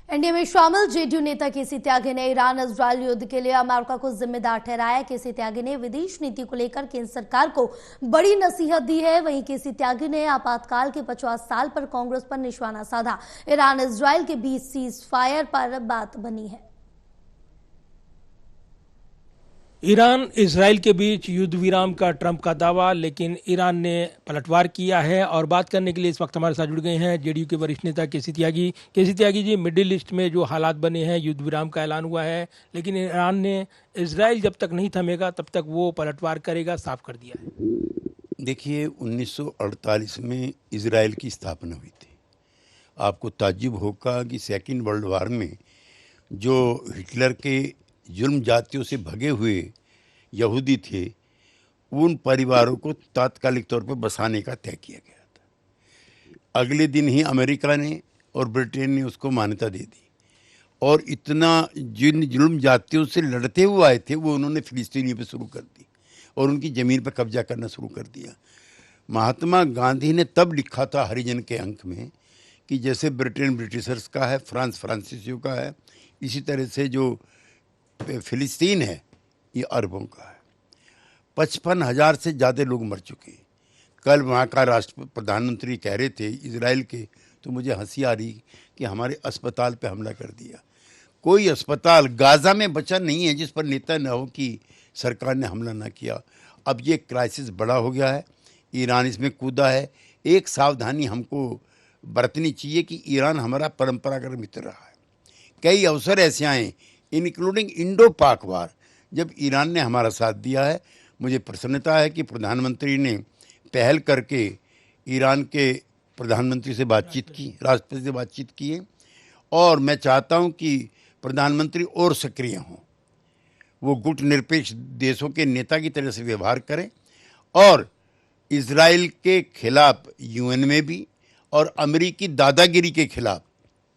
NDA में शामिल JDU नेता केसी त्यागी ने ईरान इजरायल युद्ध के लिए अमेरिका को जिम्मेदार ठहराया। केसी त्यागी ने विदेश नीति को लेकर केंद्र सरकार को बड़ी नसीहत दी है। वहीं केसी त्यागी ने आपातकाल के 50 साल पर कांग्रेस पर निशाना साधा। ईरान इजरायल के बीच सीज फायर पर बात बनी है। ईरान इजराइल के बीच युद्ध विराम का ट्रंप का दावा, लेकिन ईरान ने पलटवार किया है। और बात करने के लिए इस वक्त हमारे साथ जुड़ गए हैं जेडीयू के वरिष्ठ नेता केसी त्यागी। केसी त्यागी जी, मिडिल ईस्ट में जो हालात बने हैं, युद्ध विराम का ऐलान हुआ है, लेकिन ईरान ने इजराइल जब तक नहीं थमेगा तब तक वो पलटवार करेगा, साफ कर दिया है। देखिए, 1948 में इजराइल की स्थापना हुई थी। आपको ताज्जुब होगा कि सेकेंड वर्ल्ड वार में जो हिटलर के जुल्म जातियों से भगे हुए यहूदी थे, उन परिवारों को तात्कालिक तौर पर बसाने का तय किया गया था। अगले दिन ही अमेरिका ने और ब्रिटेन ने उसको मान्यता दे दी, और इतना जिन जुल्म जातियों से लड़ते हुए आए थे वो उन्होंने फिलिस्तीनियों पे शुरू कर दी और उनकी ज़मीन पर कब्जा करना शुरू कर दिया। महात्मा गांधी ने तब लिखा था हरिजन के अंक में कि जैसे ब्रिटेन ब्रिटिशर्स का है, फ्रांस फ्रांसीसियों का है, इसी तरह से जो फिलिस्तीन है ये अरबों का है। 55,000 से ज़्यादा लोग मर चुके हैं। कल वहाँ का प्रधानमंत्री कह रहे थे इजराइल के, तो मुझे हंसी आ रही कि हमारे अस्पताल पे हमला कर दिया। कोई अस्पताल गाजा में बचा नहीं है जिस पर नेता न हो कि सरकार ने हमला ना किया। अब ये क्राइसिस बड़ा हो गया है, ईरान इसमें कूदा है। एक सावधानी हमको बरतनी चाहिए कि ईरान हमारा परंपरागत मित्र रहा है। कई अवसर ऐसे आए इंक्लूडिंग इंडो पाक वार, जब ईरान ने हमारा साथ दिया है। मुझे प्रसन्नता है कि प्रधानमंत्री ने पहल करके ईरान के प्रधानमंत्री से बातचीत की, राष्ट्रपति से बातचीत की है, और मैं चाहता हूं कि प्रधानमंत्री और सक्रिय हों। वो गुट निरपेक्ष देशों के नेता की तरह से व्यवहार करें और इजराइल के खिलाफ यूएन में भी और अमेरिकी दादागिरी के खिलाफ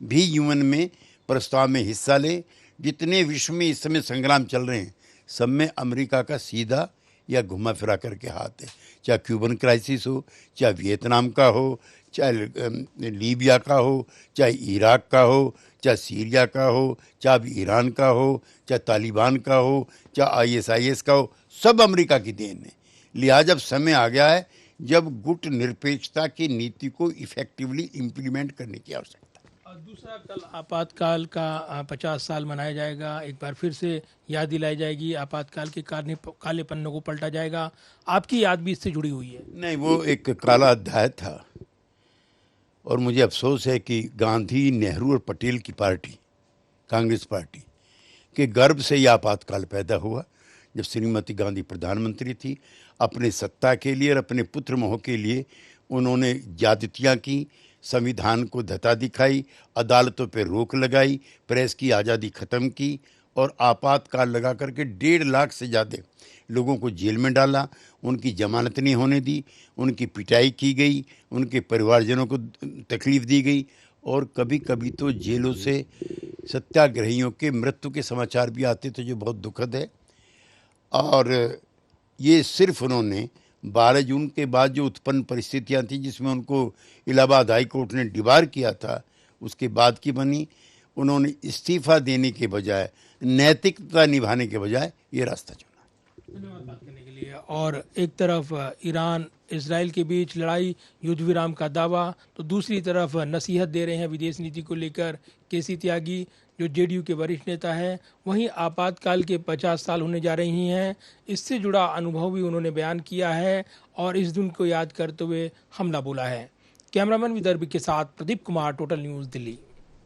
भी यूएन में प्रस्ताव में हिस्सा लें। जितने विश्व में इस समय संग्राम चल रहे हैं, सब में अमेरिका का सीधा या घुमा फिरा करके हाथ है। चाहे क्यूबन क्राइसिस हो, चाहे वियतनाम का हो, चाहे लीबिया का हो, चाहे इराक का हो, चाहे सीरिया का हो, चाहे ईरान का हो, चाहे तालिबान का हो, चाहे आईएसआईएस का हो, सब अमेरिका की देन है। लिहाजा अब समय आ गया है जब गुट निरपेक्षता की नीति को इफेक्टिवली इम्प्लीमेंट करने की आवश्यकता। दूसरा, कल आपातकाल का 50 साल मनाया जाएगा। एक बार फिर से याद दिलाई जाएगी, आपातकाल के काले पन्नों को पलटा जाएगा। आपकी याद भी इससे जुड़ी हुई है। नहीं, वो एक काला अध्याय था, और मुझे अफसोस है कि गांधी, नेहरू और पटेल की पार्टी, कांग्रेस पार्टी के गर्भ से यह आपातकाल पैदा हुआ। जब श्रीमती गांधी प्रधानमंत्री थी, अपने सत्ता के लिए और अपने पुत्र मोह के लिए उन्होंने ज्यादतियाँ की, संविधान को धता दिखाई, अदालतों पर रोक लगाई, प्रेस की आज़ादी ख़त्म की और आपातकाल लगा करके 1.5 लाख से ज़्यादा लोगों को जेल में डाला। उनकी जमानत नहीं होने दी, उनकी पिटाई की गई, उनके परिवारजनों को तकलीफ़ दी गई, और कभी कभी तो जेलों से सत्याग्रहियों के मृत्यु के समाचार भी आते थे, जो बहुत दुखद है। और ये सिर्फ उन्होंने 12 जून के बाद जो उत्पन्न परिस्थितियां थी, जिसमें उनको इलाहाबाद हाई कोर्ट ने डिबार किया था, उसके बाद की बनी। उन्होंने इस्तीफा देने के बजाय, नैतिकता निभाने के बजाय ये रास्ता चुना। धन्यवाद बात करने के लिए। और एक तरफ ईरान इजराइल के बीच लड़ाई, युद्ध विराम का दावा, तो दूसरी तरफ नसीहत दे रहे हैं विदेश नीति को लेकर केसी त्यागी, जो जेडीयू के वरिष्ठ नेता हैं। वहीं आपातकाल के 50 साल होने जा रही हैं, इससे जुड़ा अनुभव भी उन्होंने बयान किया है और इस दिन को याद करते हुए हमला बोला है। कैमरामैन विदर्भ के साथ प्रदीप कुमार, टोटल न्यूज़, दिल्ली।